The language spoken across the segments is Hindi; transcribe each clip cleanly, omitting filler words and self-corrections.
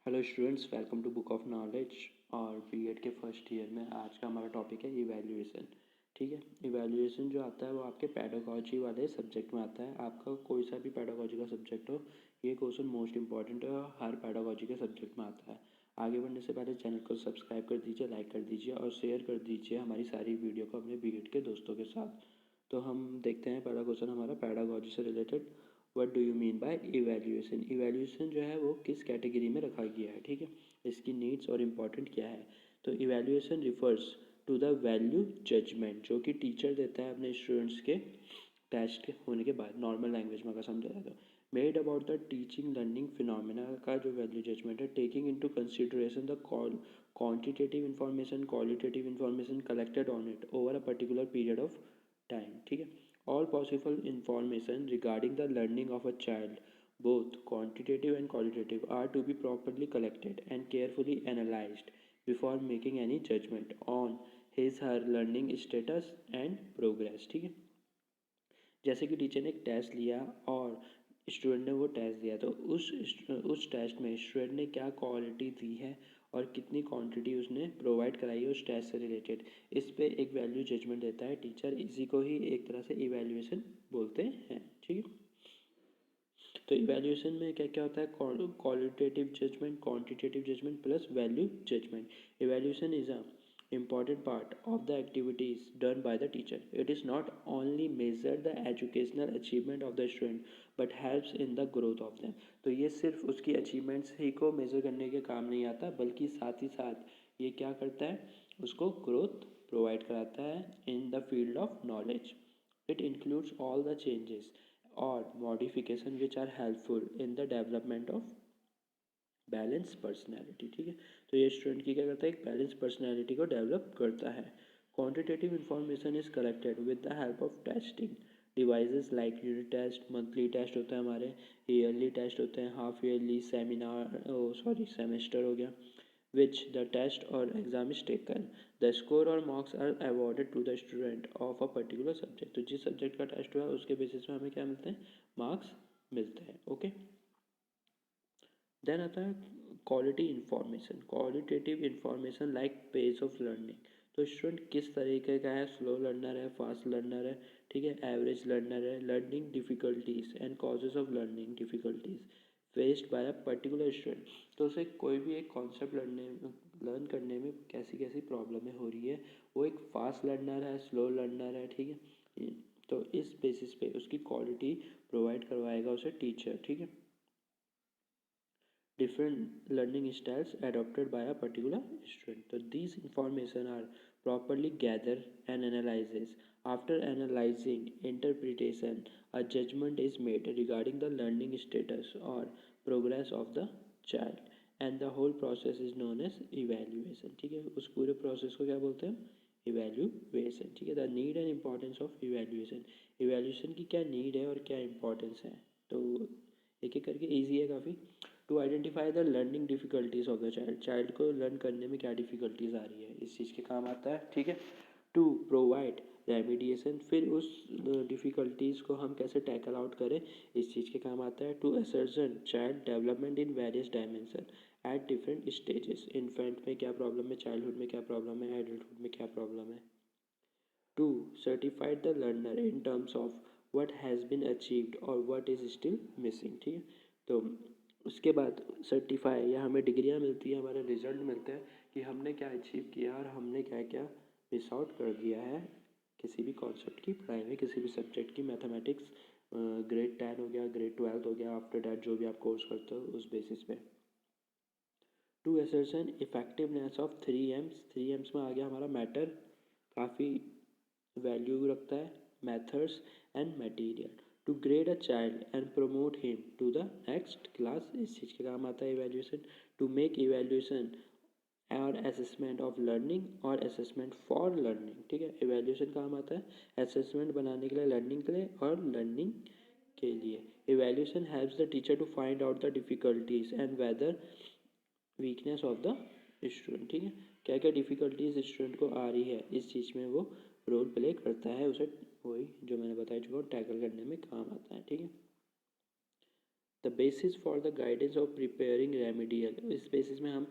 Hello students, welcome to book of knowledge. और बीएड के फर्स्ट ईयर में आज का हमारा टॉपिक है इवैल्यूएशन। ठीक है, इवैल्यूएशन जो आता है वो आपके पेडागॉजी वाले सब्जेक्ट में आता है। आपका कोई सा भी पेडागॉजी का सब्जेक्ट हो, ये क्वेश्चन मोस्ट इंपॉर्टेंट है और हर पेडागॉजी के सब्जेक्ट में आता है। आगे बढ़ने से पहले चैनल को सब्सक्राइब कर दीजिए, लाइक कर दीजिए और शेयर कर दीजिए हमारी सारी वीडियो को अपने बीएड के दोस्तों के साथ। तो हम देखते हैं पहला क्वेश्चन हमारा पेडागॉजी से related. What do you mean by evaluation? Evaluation जो है वो किस कैटेगरी में रखा गया है, ठीक है, इसकी नीड्स और इम्पोर्टेंट क्या है। तो evaluation refers to the value judgement जो कि टीचर देता है अपने स्टूडेंट्स के टेस्ट होने के बाद। नॉर्मल लैंग्वेज में अगर समझा जाए तो made about the teaching learning phenomena का जो वैल्यू जजमेंट है, taking into consideration the quantitative information qualitative information collected on it over a particular period of time. ठीक है, all possible information regarding the learning of a child, both quantitative and qualitative, are to be properly collected and carefully analyzed before making any judgment on his her learning status and progress। ठीक है, जैसे कि टीचर ने एक टेस्ट लिया और स्टूडेंट ने वो टेस्ट दिया, तो उस टेस्ट में स्टूडेंट ने क्या क्वालिटी दी है और कितनी क्वांटिटी उसने प्रोवाइड कराई है उस टेस्ट से रिलेटेड, इस पे एक वैल्यू जजमेंट देता है टीचर। इसी को ही एक तरह से इवैल्यूएशन बोलते हैं। ठीक है, तो इवैल्यूएशन में क्या क्या होता है? Qualitative judgement, quantitative judgement plus value judgement. Evaluation is a important part of the activities done by the teacher. It is not only measure the educational achievement of the student but helps in the growth of them। तो ये सिर्फ उसकी अचीवमेंट्स ही को मेज़र करने के काम नहीं आता, बल्कि साथ ही साथ ये क्या करता है, उसको ग्रोथ प्रोवाइड कराता है in the field of knowledge. It includes all the changes or modification which are helpful in the development of balance personality. ठीक है, तो ये स्टूडेंट की क्या करता है, एक बैलेंस पर्सनैलिटी को डेवलप करता है। Quantitative information is collected with the help of testing devices like unit test, monthly test होता है हमारे, ईयरली टेस्ट होते हैं, हाफ ईयरली, सेमेस्टर हो गया, which the test or exam is taken, the score or marks are awarded to the student of a particular subject। तो जिस सब्जेक्ट का टेस्ट हुआ है उसके बेसिस पे हमें क्या मिलते हैं, मार्क्स मिलते हैं। ओके, देन आता है quality information, qualitative information like page of learning. तो स्टूडेंट किस तरीके का है, स्लो लर्नर है, फास्ट लर्नर है, ठीक है, एवरेज लर्नर है, learning difficulties and causes of learning difficulties faced by a particular student. तो उसे कोई भी एक कॉन्सेप्ट लर्न करने में कैसी कैसी प्रॉब्लमें हो रही है, वो एक फास्ट लर्नर है, स्लो लर्नर है, ठीक है, तो इस बेसिस पे उसकी क्वालिटी प्रोवाइड करवाएगा उसे टीचर। ठीक है, different learning styles adopted by a particular student, so these information are properly gathered and analyzed. After analyzing interpretation, a judgment is made regarding the learning status or progress of the child, and the whole process is known as evaluation। ठीक है, उस पूरे प्रोसेस को क्या बोलते हैं, इवैल्यूएशन। ठीक है, the need and importance of evaluation. Evaluation की क्या नीड है और क्या इम्पोर्टेंस है, तो एक एक करके ईजी है काफ़ी। To identify the learning difficulties of the child, child को लर्न करने में क्या डिफ़िकल्टीज आ रही है, इस चीज़ के काम आता है। ठीक है, टू प्रोवाइड रेमिडिएशन, फिर उस डिफ़िकल्टीज़ को हम कैसे टैकल आउट करें, इस चीज़ के काम आता है। To ascertain child development in various dimension at different stages, infant में क्या प्रॉब्लम है, चाइल्डहुड में क्या प्रॉब्लम है, एडल्टहुड में क्या प्रॉब्लम है। To certified the learner in terms of what has been achieved और व्हाट इज़ स्टिल मिसिंग। ठीक है, तो उसके बाद सर्टिफाई या हमें डिग्रियाँ मिलती है, हमारे रिजल्ट मिलते हैं कि हमने क्या अचीव किया और हमने क्या क्या मिस आउट कर दिया है किसी भी कॉन्सेप्ट की पढ़ाई में, किसी भी सब्जेक्ट की, मैथमेटिक्स ग्रेड 10 हो गया, ग्रेड 12 हो गया, आफ्टर डैट जो भी आप कोर्स करते हो उस बेसिस पे। To assertion effectiveness of 3 M's, 3 M's में आ गया हमारा मैटर, काफ़ी वैल्यू रखता है, methods and material. To grade a child and promote him to the next class, इस चीज़ के काम आता है इवैल्यूएशन। टू मेक इवैल्यूएशन और असेसमेंट ऑफ लर्निंग और असेसमेंट फॉर लर्निंग। ठीक है, इवैल्यूएशन काम आता है असेसमेंट बनाने के लिए, लर्निंग के लिए और लर्निंग के लिए। Evaluation helps the teacher to find out the difficulties and whether weakness of the student. ठीक है, क्या क्या डिफ़िकल्टीज स्टूडेंट को आ रही है, इस चीज़ में वो रोल प्ले करता है, उसे वही जो मैंने बताया चुका टैकल करने में काम आता है। ठीक है, the basis for the guidance of preparing remedial, इस बेसिस में हम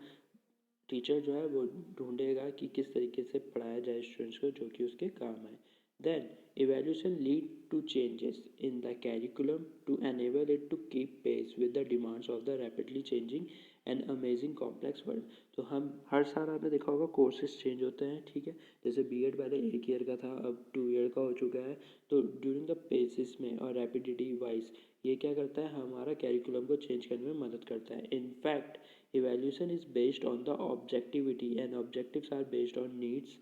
टीचर जो है वो ढूंढेगा कि किस तरीके से पढ़ाया जाए स्टूडेंट्स को जो कि उसके काम आए. Then evaluation lead to changes in the curriculum to enable it to keep pace with the demands of the rapidly changing and amazing complex world. तो हम हर साल आपने देखा होगा कोर्सेज चेंज होते हैं, ठीक है. जैसे बीएड पहले 1 ईयर का था, अब 2 ईयर का हो चुका है. तो ड्यूरिंग द पेसिस में और रैपिडिटी वाइज ये क्या करता है, हमारा कैरिकुलम को चेंज करने में मदद करता है. In fact evaluation is based on the objectivity and objectives are based on needs,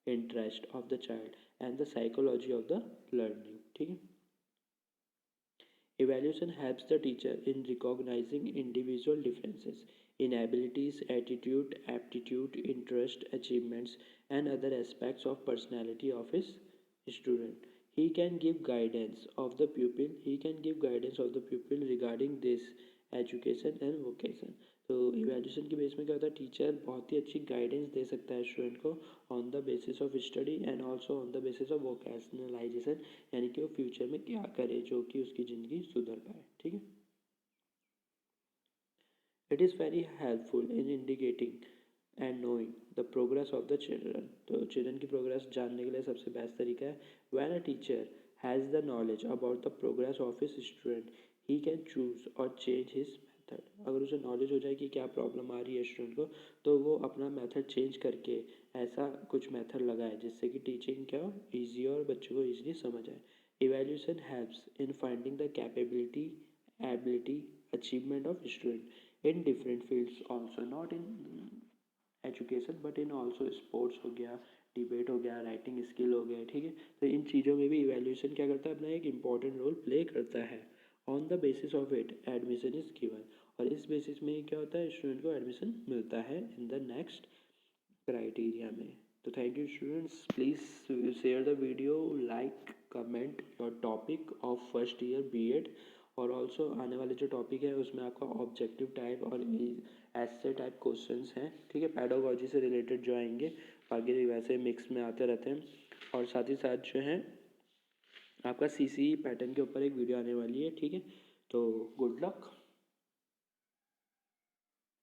interest of the child and the psychology of the learning. ठीक है. Evaluation helps the teacher in recognizing individual differences in abilities, attitude, aptitude, interest, achievements and other aspects of personality of his student. He can give guidance of the pupil regarding this education and vocation. तो इवेल्यूशन के बेस में क्या होता है, टीचर बहुत ही अच्छी गाइडेंस दे सकता है स्टूडेंट को on the basis of study and also on the basis of vocationalisation, यानी कि वो फ्यूचर में क्या करे जो कि उसकी ज़िंदगी सुधर पाए. ठीक है. It is very helpful in indicating and knowing the progress of the children. तो चिल्ड्रन की प्रोग्रेस जानने के लिए सबसे बेस्ट तरीका है when a teacher has the knowledge about the progress of his student he can choose और चेंज हिज मेथड. अगर उसे नॉलेज हो जाए कि क्या प्रॉब्लम आ रही है स्टूडेंट को, तो वो अपना मेथड चेंज करके ऐसा कुछ मेथड लगाए जिससे कि टीचिंग क्या हो ईजी और बच्चों को ईजिली समझ आए. Evaluation helps in finding the capability, ability, achievement of student in different fields also, not in education but in also sports हो गया, डिबेट हो गया, राइटिंग स्किल हो गया. ठीक है. तो इन चीज़ों में भी इवेल्यूशन क्या करता है, अपना एक इम्पॉर्टेंट रोल प्ले करता है. On the basis of it admission is given, और इस बेसिस में क्या होता है, स्टूडेंट को एडमिशन मिलता है इन द नेक्स्ट क्राइटेरिया में. तो thank you students, please share the video, like, comment your topic of first year BEd. और ऑल्सो आने वाले जो टॉपिक है उसमें आपका ऑब्जेक्टिव टाइप और ऐसे टाइप क्वेश्चंस हैं. ठीक है. पैडागोजी से रिलेटेड जो आएंगे, बाकी वैसे मिक्स में आते रहते हैं. और साथ ही साथ जो है आपका सीसी पैटर्न के ऊपर एक वीडियो आने वाली है. ठीक है. तो गुड लक.